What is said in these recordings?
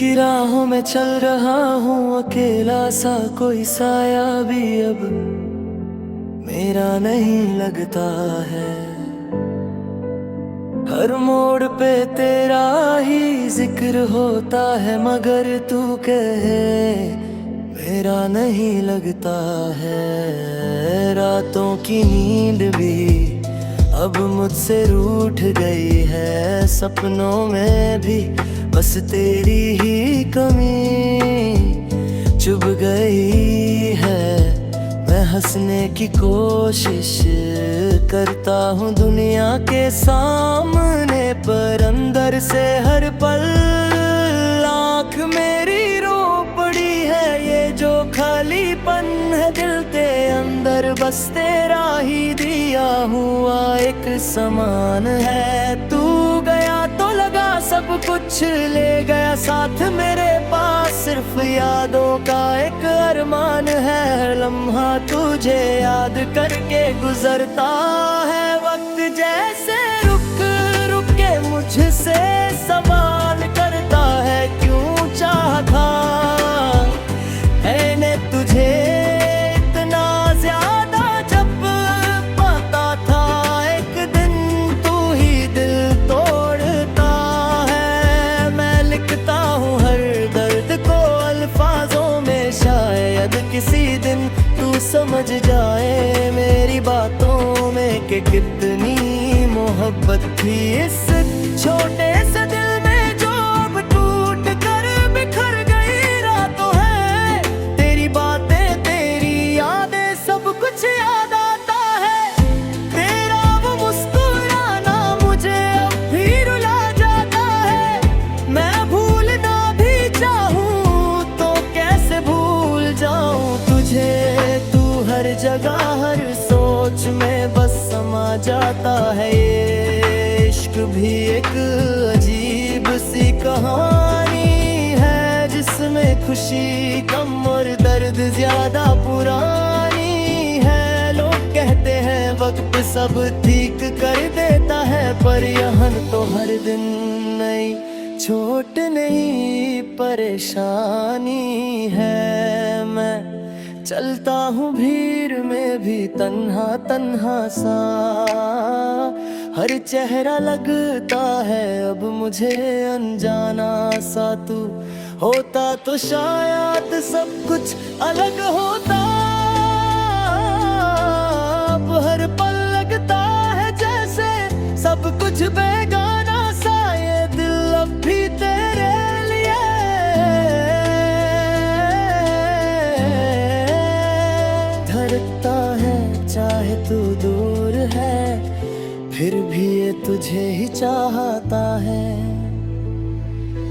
की राहों में चल रहा हूँ अकेला सा, कोई साया भी अब मेरा नहीं लगता है। हर मोड़ पे तेरा ही जिक्र होता है, मगर तू कहे मेरा नहीं लगता है। रातों की नींद भी अब मुझसे रूठ गई है, सपनों में भी बस तेरी ही कमी चुभ गई है। मैं हंसने की कोशिश करता हूँ दुनिया के सामने, पर अंदर से हर पल आँख मेरी रो पड़ी है। ये जो खालीपन है दिल के अंदर, बस तेरा ही दिया हुआ एक समान है। तू गया तो लगा सब कुछ ले गया साथ, मेरे पास सिर्फ यादों का एक अरमान है। हर लम्हा तुझे याद करके गुजरता है, वक्त जैसे रुक रुक के मुझसे सवाल करता है, क्यों चाहा मैंने तुझे इतना ज्यादा जब पता था। एक दिन तू ही दिल तोड़ता है। मैं लिखता हूँ हर दर्द को अल्फाजों में, शायद किसी दिन तू समझ जाए मेरी बातों में कि कितनी मोहब्बत थी इस छोटे से दिल में, जो अब टूट कर बिखर गई रातों है। तेरी बातें तेरी यादें सब कुछ याद आता है, तेरा वो मुस्कुराना मुझे अब भी रुला जाता है। मैं भूलना भी चाहूँ तो कैसे भूल जाऊँ तुझे, तू हर जगह हर सोच में बस समा जाता है। ये इश्क भी एक अजीब सी कहानी है, जिसमें खुशी कम और दर्द ज्यादा पुरानी है। लोग कहते हैं वक्त सब ठीक कर देता है, पर यहाँ तो हर दिन नई छोट नहीं परेशानी है। मैं चलता हूँ भीड़ में भी तन्हा तन्हा सा, हर चेहरा लगता है अब मुझे अनजाना सा। तू होता तो शायद सब कुछ अलग होता, अब हर पल लगता है जैसे सब कुछ बेगाना सा। ये दिल अब भी तेरे लिए धड़कता है, चाहे तू दूर है फिर भी ये तुझे ही चाहता है।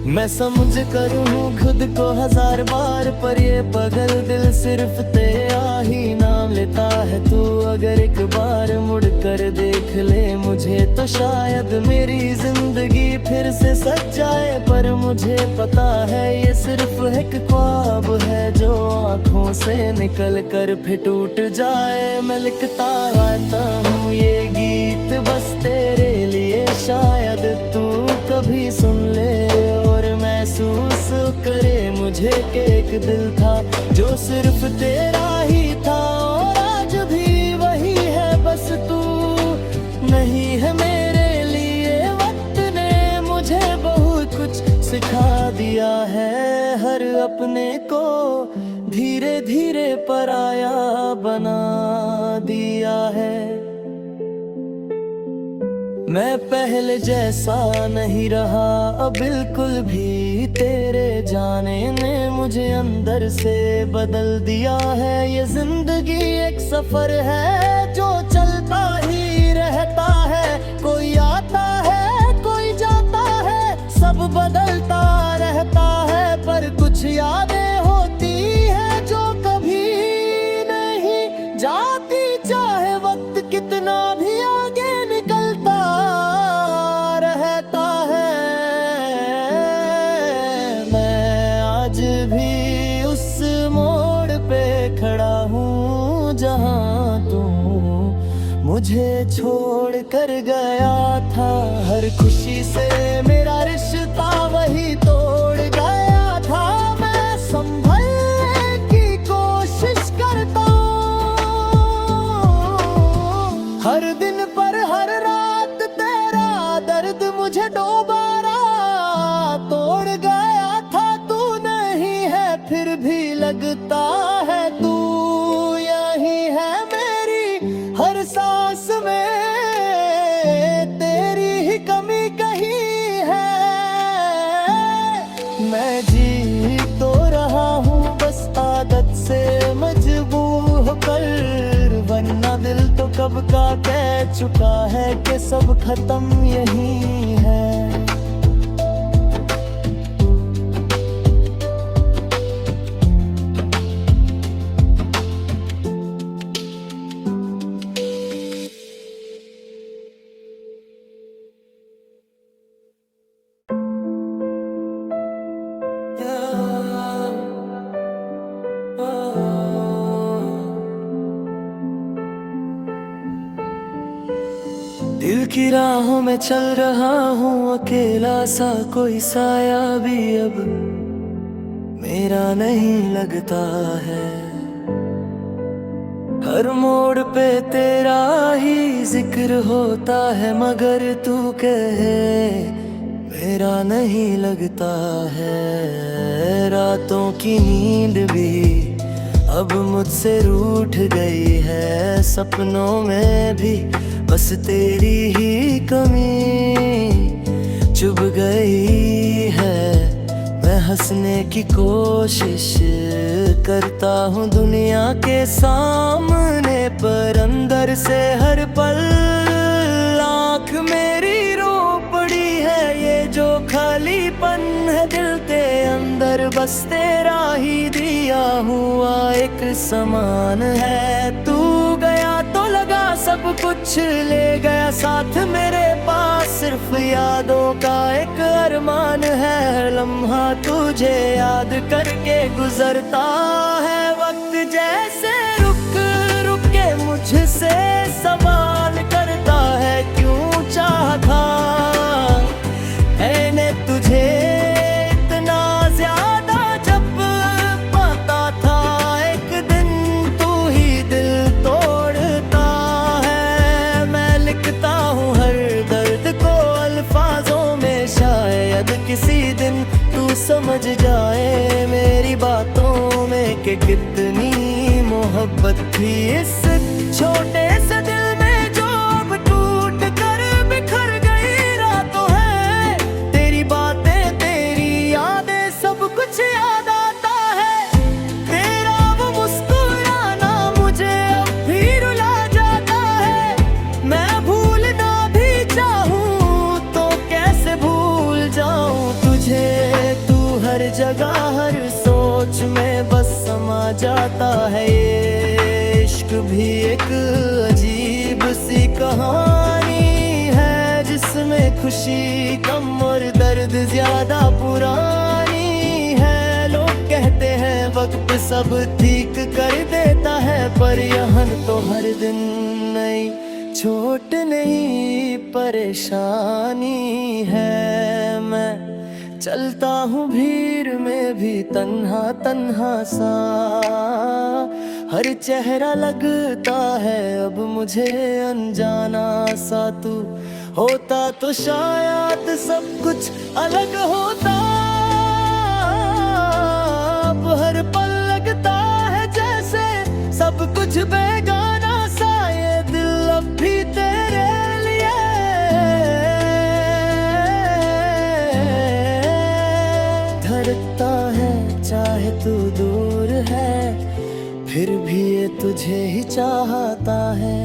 मैं समझ कर हूँ खुद को हजार बार, पर ये पगल दिल सिर्फ तेरा ही नाम लेता है। तू अगर एक बार मुड़ कर देख ले मुझे, तो शायद मेरी जिंदगी फिर से सज जाए। पर मुझे पता है ये सिर्फ एक ख्वाब है, जो आँखों से निकल कर फिर टूट जाए। मैं लिखता आता हूँ ये गीत बस तेरे लिए, शायद तू कभी सुन ले और महसूस करे मुझे कि एक दिल था जो सिर्फ तेरा ही था, और आज भी वही है बस तू नहीं है मेरे लिए। वक्त ने मुझे बहुत कुछ सिखा दिया है, हर अपने को धीरे धीरे पराया बना दिया है। मैं पहले जैसा नहीं रहा अब बिल्कुल भी, तेरे जाने ने मुझे अंदर से बदल दिया है। ये जिंदगी एक सफर है जो चलता ही रहता है, कोई आता है कोई जाता है, सब बदलता रहता है। पर कुछ यादें होती है जो कभी नहीं जाती, चाहे वक्त कितना भी आगे निकलता रहता है। मैं आज भी उस मोड़ पे खड़ा हूँ जहाँ तू मुझे छोड़ कर गया था। हर खुशी से मेरा रिश्ता वही तोड़ गया। होता है तू, यही है मेरी हर सांस में, तेरी ही कमी कहीं है। मैं जी तो रहा हूँ बस आदत से मजबूर होकर, वरना दिल तो कब का कह चुका है कि सब खत्म यही है। दिल की राहों में चल रहा हूँ अकेला सा, कोई साया भी अब मेरा नहीं लगता है। हर मोड़ पे तेरा ही जिक्र होता है, मगर तू कहे मेरा नहीं लगता है। रातों की नींद भी अब मुझसे रूठ गई है, सपनों में भी बस तेरी ही कमी चुभ गई है। मैं हंसने की कोशिश करता हूँ दुनिया के सामने, पर अंदर से हर पल आँख मेरी रो पड़ी है। ये जो खालीपन है दिल के अंदर, बस तेरा ही दिया हुआ एक समान है। तू गया तो लगा सब कुछ ले गया साथ, मेरे पास सिर्फ यादों का एक अरमान है। लम्हा तुझे याद करके गुजरता है वक्त, जैसे रुक रुक के मुझसे सवाल करता है क्यों चाहा मैंने तुझे इतना ज्यादा। जब पता था एक दिन तू ही दिल तोड़ता है, मैं लिखता हूँ हर दर्द को अल्फाजों में, शायद किसी दिन तू समझ जाए मेरी बातों में कि कितनी मोहब्बत थी इस छोटे से दिल में, जो अब टूट कर बिखर गई रातों है। तेरी बातें तेरी यादें सब कुछ याद आता है, तेरा वो मुस्कुराना मुझे अब भी रुला जाता है। मैं भूलना भी चाहूँ तो कैसे भूल जाऊँ तुझे, तू हर जगह हर सोच में बस समा जाता है। ये इश्क भी एक अजीब सी कहानी है, जिसमें खुशी कम और दर्द ज्यादा पुरानी है। लोग कहते हैं वक्त सब ठीक कर देता है, पर यहाँ तो हर दिन नई छोट नहीं परेशानी है। मैं चलता हूँ भीड़ में भी तन्हा तन्हा सा, हर चेहरा लगता है अब मुझे अनजाना सा। तू होता तो शायद सब कुछ अलग होता, अब हर पल लगता है जैसे सब कुछ बेगाना सा। ये दिल अब भी तेरे लिए धड़कता है, चाहे तू दूर है फिर भी ये तुझे ही चाहता है।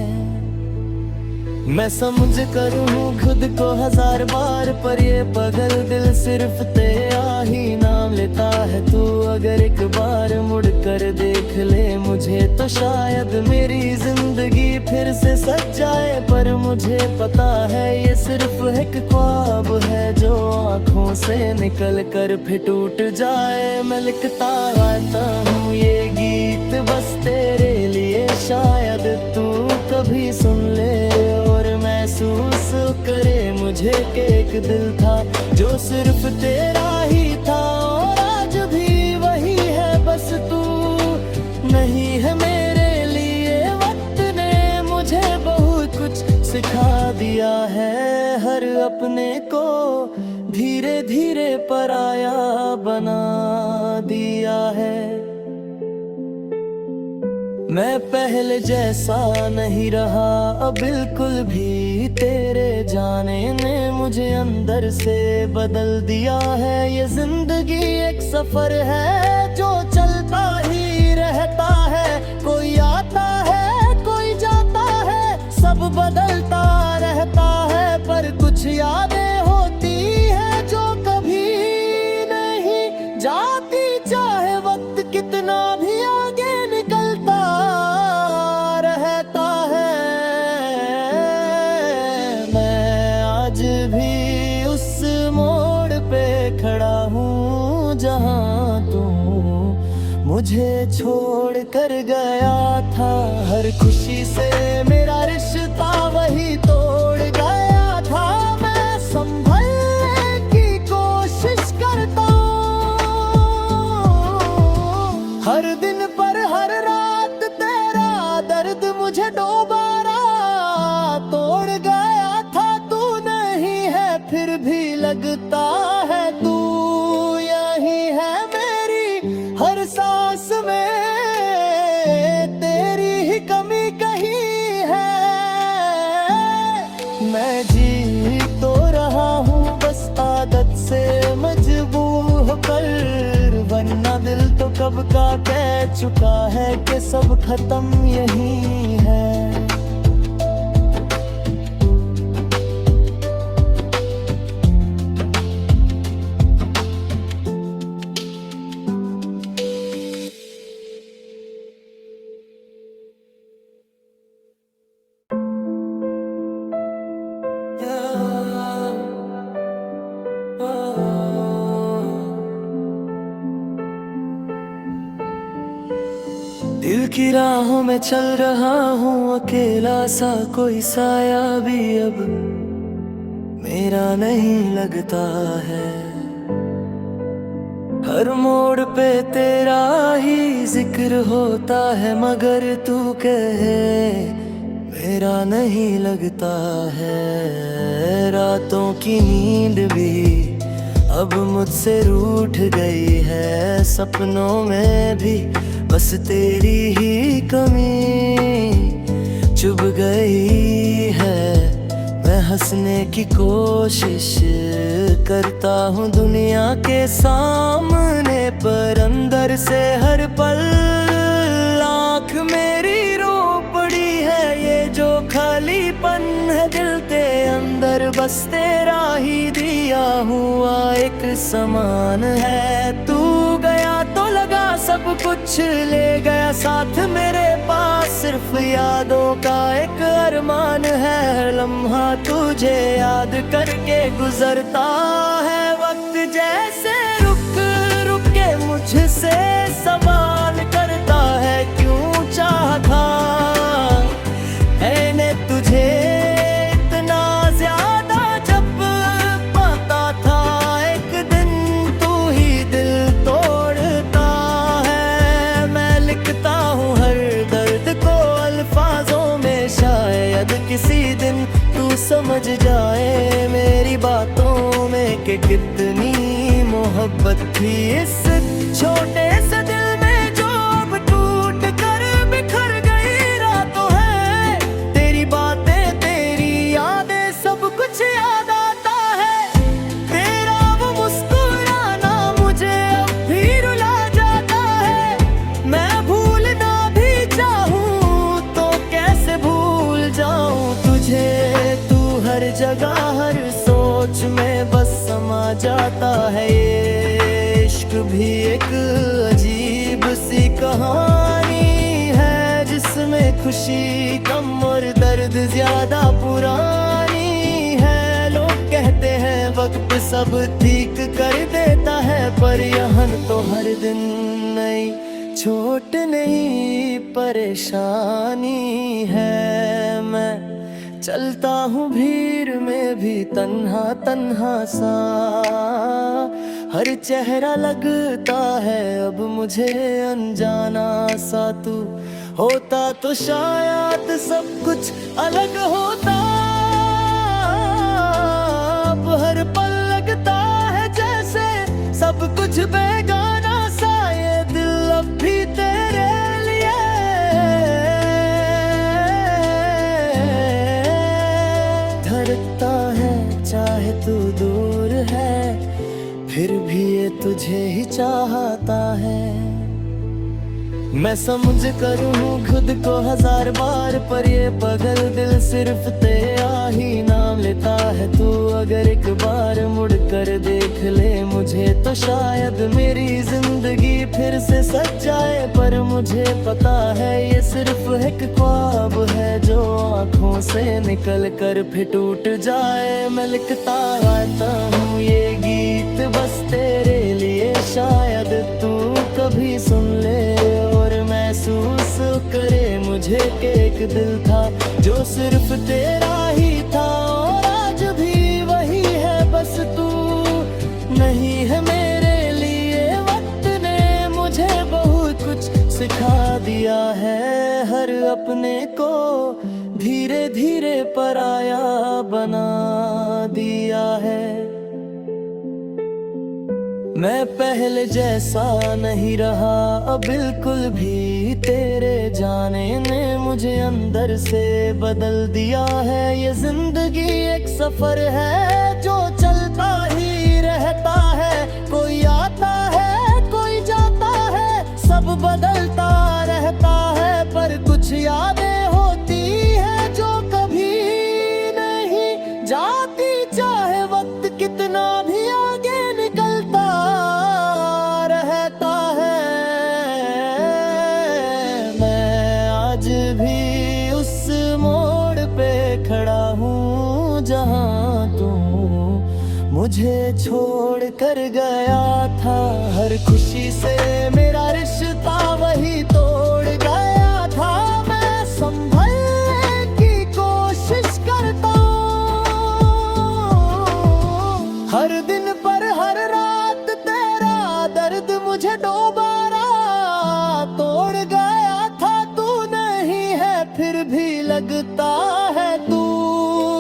मैं समझ करूँ खुद को हजार बार, पर ये पागल दिल सिर्फ तेरा ही नाम लेता है। तू अगर एक बार मुड़ कर देख ले मुझे, तो शायद मेरी जिंदगी फिर से सज जाए। पर मुझे पता है ये सिर्फ एक ख्वाब है, जो आँखों से निकल कर फिर टूट जाए। मैं लिखता आता हूँ ये गीत बस तेरे लिए, शायद तू कभी सुन ले और महसूस करे मुझे कि एक दिल था जो सिर्फ तेरा ही था, और आज भी वही है बस तू नहीं है मेरे लिए। वक्त ने मुझे बहुत कुछ सिखा दिया है, हर अपने को धीरे धीरे पराया बना दिया है। मैं पहले जैसा नहीं रहा अब बिल्कुल भी, तेरे जाने ने मुझे अंदर से बदल दिया है। ये जिंदगी एक सफर है जो चलता ही रहता है, कोई आता है कोई जाता है, सब बदलता रहता है। पर कुछ यादें होती है जो कभी नहीं जाती, चाहे वक्त कितना भी आगे निकलता रहता है। मैं आज भी उस मोड़ पे खड़ा हूँ जहाँ तू मुझे छोड़ कर गया था। हर खुशी से मेरा रिश्ता वही तोड़ गया था। मैं संभलने की कोशिश करता हूँ हर दिन, पर हर रात तेरा दर्द मुझे दोबारा तोड़ गया था। तू नहीं है फिर भी लगता है तू यही है मेरी हर सांस में, तेरी ही कमी कहीं है। मैं जी तो रहा हूँ बस आदत से मजबूर होकर, वरना दिल तो कब का कह चुका है कि सब खत्म यही है। दिल की राहों में चल रहा हूँ अकेला सा, कोई साया भी अब मेरा नहीं लगता है। हर मोड़ पे तेरा ही जिक्र होता है, मगर तू कहे मेरा नहीं लगता है। रातों की नींद भी अब मुझसे रूठ गई है, सपनों में भी बस तेरी ही कमी चुभ गई है। मैं हंसने की कोशिश करता हूँ दुनिया के सामने, पर अंदर से हर पल आँख मेरी रो पड़ी है। ये जो खालीपन है दिल के अंदर, बस तेरा ही दिया हुआ एक समान है। तू गया तो लगा सब कुछ ले गया साथ, मेरे पास सिर्फ यादों का एक अरमान है। हर लम्हा तुझे याद करके गुजरता है, वक्त जैसे रुक रुक के मुझसे सवाल करता है क्यों चाहा मैंने तुझे इतना ज्यादा। जब पता था एक दिन तू ही दिल तोड़ता है, मैं लिखता हूँ हर दर्द को अल्फाजों में, शायद किसी दिन तू समझ जाए मेरी बातों में कि कितनी मोहब्बत थी इस छोटे से दिल में जो अब टूट कर बिखर गई। रातों है तेरी बातें तेरी यादें सब कुछ याद आता है, तेरा वो मुस्कुराना मुझे अब भी रुला जाता है। मैं भूलना भी चाहूँ तो कैसे भूल जाऊँ तुझे, तू हर जगह हर सोच में बस समा जाता है। ये इश्क भी एक अजीब सी कहानी है, जिसमें खुशी कम और दर्द ज्यादा पुरानी है। लोग कहते हैं वक्त सब ठीक कर देता है, पर यहाँ तो हर दिन नई चोट नहीं परेशानी है। मैं चलता हूँ भीड़ में भी तन्हा तन्हा सा, हर चेहरा लगता है अब मुझे अनजाना सा। तू होता तो शायद सब कुछ अलग होता, अब हर पल लगता है जैसे सब कुछ बेगाना सा। ये दिल अब भी तेरे लिए मैं समझ कर हूँ खुद को हजार बार, पर ये पगल दिल सिर्फ तेरा ही नाम लेता है। तू अगर एक बार मुड़ कर देख ले मुझे, तो शायद मेरी जिंदगी फिर से सज जाए। पर मुझे पता है ये सिर्फ एक ख्वाब है जो आँखों से निकल कर फिर टूट जाए। मैं लिखता आता हूँ ये गीत बस तेरे लिए, शायद तू कभी सुन ले और महसूस करे मुझे कि एक दिल था जो सिर्फ तेरा ही था, और आज भी वही है बस तू नहीं है मेरे लिए। वक्त ने मुझे बहुत कुछ सिखा दिया है, हर अपने को धीरे धीरे पराया बना दिया है। मैं पहले जैसा नहीं रहा अब बिल्कुल भी, तेरे जाने ने मुझे अंदर से बदल दिया है। ये जिंदगी एक सफर है जो चलता ही रहता है, कोई आता है कोई जाता है, सब बदलता रहता है। पर कुछ यादें होती है जो कभी नहीं जाती, चाहे वक्त कितना भी आगे निकलता रहता है। मैं आज भी उस मोड़ पे खड़ा हूँ जहाँ तू मुझे छोड़ कर गया था। हर खुशी से मेरा रिश्ता वही तोड़ गया था। मैं संभलने की कोशिश करता हूँ हर दिन, पर हर रात तेरा दर्द मुझे दोबारा तोड़ गया था। तू नहीं है फिर भी लगता है तू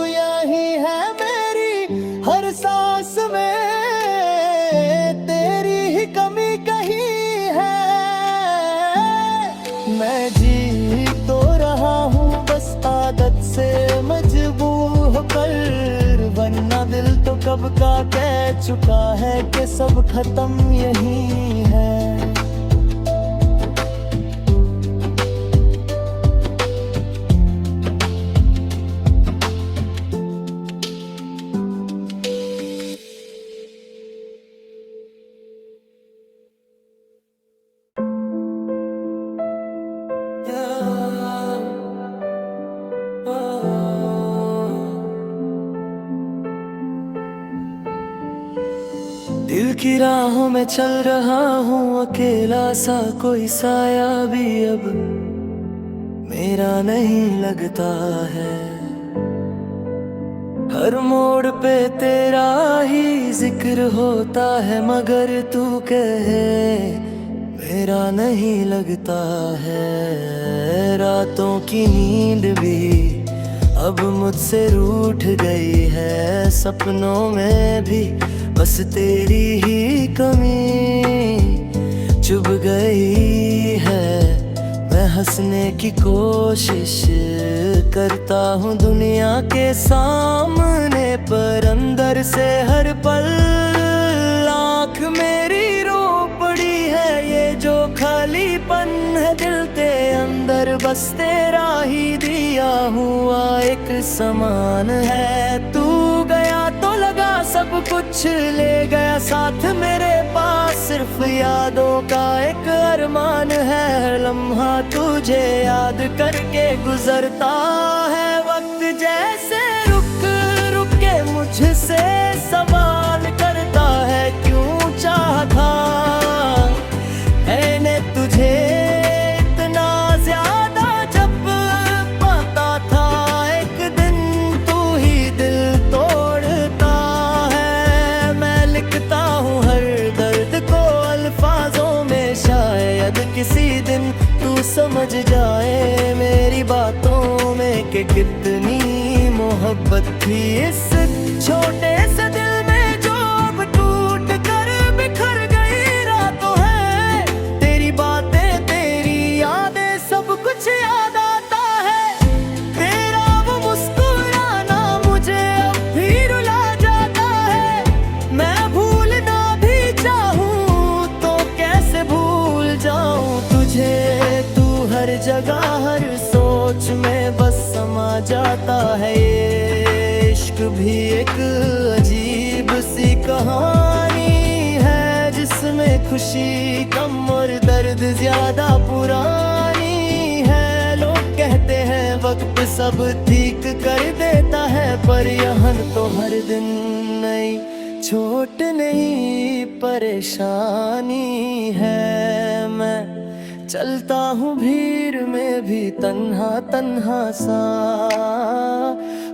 यही है मेरी हर सांस में, तेरी ही कमी कहीं है। मैं जी तो रहा हूँ बस आदत से मजबूर होकर, वरना दिल तो कब का कह चुका है कि सब खत्म यही है। दिल की राहों में चल रहा हूँ अकेला सा, कोई साया भी अब मेरा नहीं लगता है। हर मोड़ पे तेरा ही जिक्र होता है, मगर तू कहे मेरा नहीं लगता है। रातों की नींद भी अब मुझसे रूठ गई है, सपनों में भी बस तेरी ही कमी चुभ गई है। मैं हंसने की कोशिश करता हूँ दुनिया के सामने, पर अंदर से हर पल आँख मेरी रो पड़ी है। ये जो खालीपन है दिल के अंदर, बस तेरा ही दिया हुआ एक समान है। तू गया तो लगा सब कुछ ले गया साथ मेरे पास, सिर्फ यादों का एक अरमान है। हर लम्हा तुझे याद करके गुजरता है। वक्त जैसे रुक रुक के मुझसे सवाल करता है, क्यों चाहा मैंने तुझे इतना ज्यादा, जब पता था एक दिन तू ही दिल तोड़ता है। मैं लिखता हूँ हर दर्द को अल्फाजों में, शायद किसी दिन तू समझ जाए मेरी बातों में कि कितनी मोहब्बत थी इस छोटे से दिल में, जो अब टूट कर बिखर गई रातों है। तेरी बातें तेरी यादें सब कुछ याद आता है, तेरा वो मुस्कुराना मुझे अब भी रुला जाता है। मैं भूलना भी चाहूँ तो कैसे भूल जाऊँ तुझे, जगह हर सोच में बस समा जाता है। ये इश्क भी एक अजीब सी कहानी है, जिसमें खुशी कम और दर्द ज्यादा पुरानी है। लोग कहते हैं वक्त सब ठीक कर देता है, पर यहाँ तो हर दिन नई छोट नहीं परेशानी है। मैं चलता हूँ भीड़ में भी तन्हा तन्हा सा,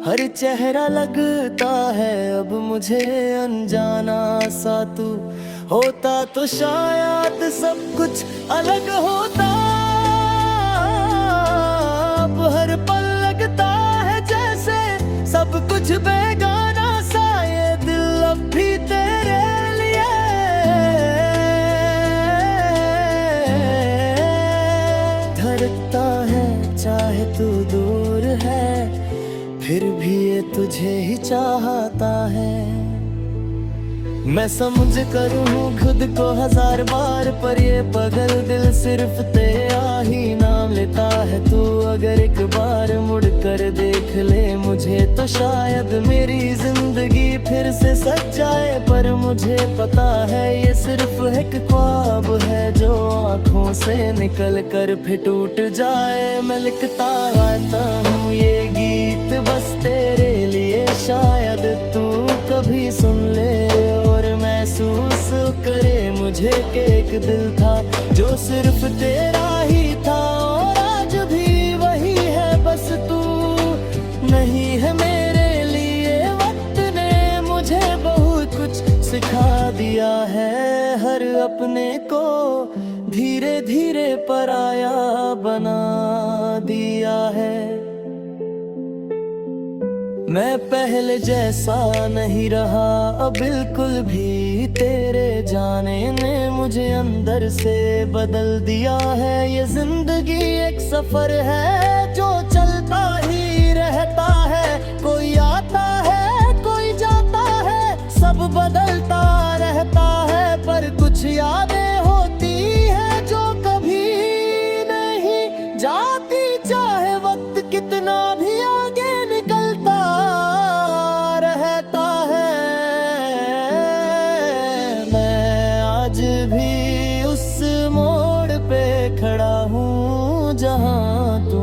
हर चेहरा लगता है अब मुझे अनजाना सा। तू होता तो शायद सब कुछ अलग होता, अब हर पल लगता है जैसे सब कुछ बेगाना सा। ये दिल अब भी तेरे लिए धड़कता है, चाहे तू दूर है फिर भी ये तुझे ही चाहता है। मैं समझ करूँ खुद को हजार बार, पर ये पगल दिल सिर्फ तेरा ही नाम लेता है। तू अगर एक बार मुड़ कर देख ले मुझे, तो शायद मेरी जिंदगी फिर से सज जाए। पर मुझे पता है ये सिर्फ एक ख्वाब है, जो आँखों से निकल कर फिर टूट जाए। मैं लिखता आता हूँ ये गीत बस तेरे लिए, शायद तू कभी सुन ले और महसूस करे मुझे कि एक दिल था जो सिर्फ तेरा ही था, और आज भी वही है बस तू नहीं है मेरे लिए। वक्त ने मुझे बहुत कुछ सिखा दिया है, हर अपने को धीरे धीरे पराया बना दिया है। मैं पहले जैसा नहीं रहा अब बिल्कुल भी, तेरे जाने ने मुझे अंदर से बदल दिया है। ये जिंदगी एक सफर है जो चलता ही रहता है, कोई आता है कोई जाता है, सब बदलता रहता है। पर कुछ यादें होती है जो कभी नहीं जाती, चाहे वक्त कितना भी आगे निकलता रहता है। मैं आज भी उस मोड़ पे खड़ा हूँ जहाँ तू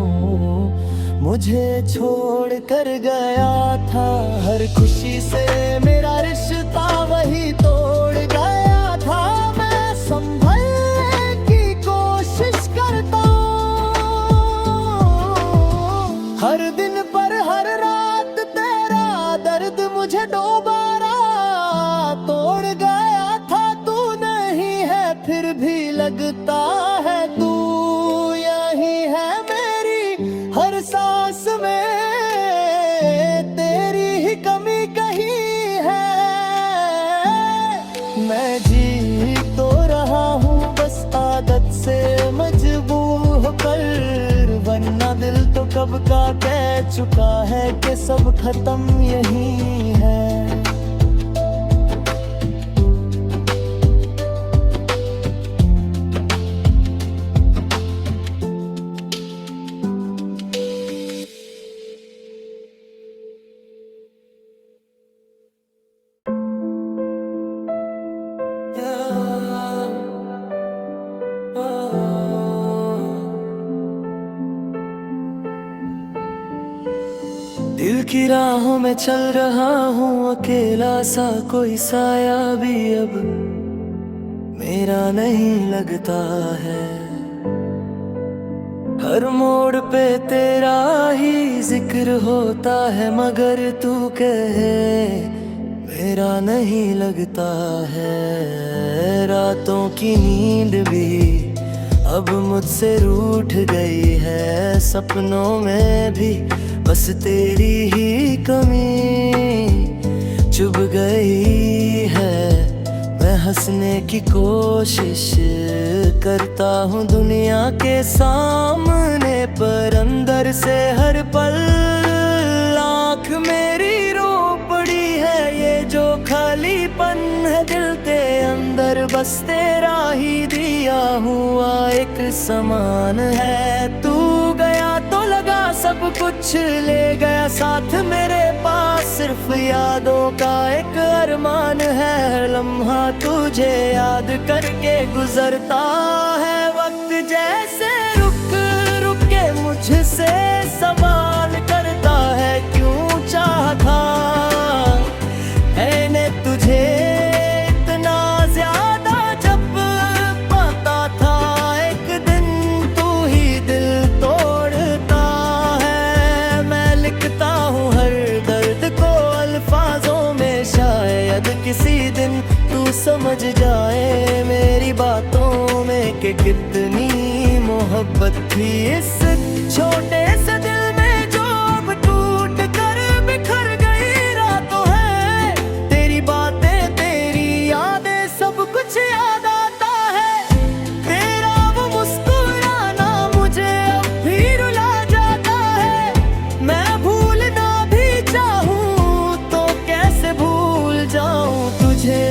मुझे छोड़ कर गया था। हर खुशी से मेरा रिश्ता वही तोड़ गया था। मैं संभलने की कोशिश करता हूँ, हर दिन पर हर रात तेरा दर्द मुझे दोबारा तोड़ गया था। तू नहीं है फिर भी लगता है तू यही है मेरी हर सांस में, तेरी ही कमी कहीं है। मैं जी तो रहा हूँ बस आदत से मजबूर होकर, वरना दिल तो कब का कह चुका है कि सब खत्म यही है। दिल की राहों में चल रहा हूँ अकेला सा, कोई साया भी अब मेरा नहीं लगता है। हर मोड़ पे तेरा ही जिक्र होता है, मगर तू कहे मेरा नहीं लगता है। रातों की नींद भी अब मुझसे रूठ गई है, सपनों में भी बस तेरी ही कमी चुभ गई है। मैं हंसने की कोशिश करता हूँ दुनिया के सामने, पर अंदर से हर पल आँख मेरी रो पड़ी है। ये जो खालीपन है दिल के अंदर, बस तेरा ही दिया हुआ एक समान है। तू कुछ ले गया साथ मेरे पास, सिर्फ यादों का एक अरमान है। हर लम्हा तुझे याद करके गुजरता है। वक्त जैसे रुक रुक के मुझसे सवाल करता है, क्यों चाहा था मैंने तुझे इतना ज्यादा। जब पता था एक दिन तू ही दिल तोड़ता है। मैं लिखता हूँ हर दर्द को अल्फाजों में, शायद किसी दिन तू समझ जाए मेरी बातों में कि कितनी मोहब्बत थी इस छोटे से दिल में, जो अब टूट कर बिखर गई रातों है। तेरी बातें तेरी यादें सब कुछ याद आता है। तेरा वो मुस्कुराना मुझे अब भी रुला जाता है। मैं भूलना भी चाहूँ तो कैसे भूल जाऊँ तुझे।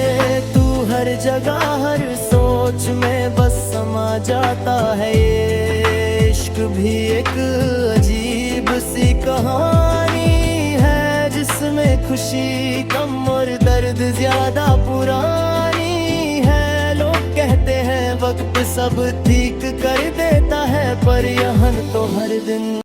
तू हर जगह हर सोच में बस समा जाता है। ये इश्क भी एक अजीब सी कहानी है, जिसमें खुशी कम और दर्द ज्यादा पुरानी है। लोग कहते हैं वक्त सब ठीक कर देता है, पर यहन तो हर दिन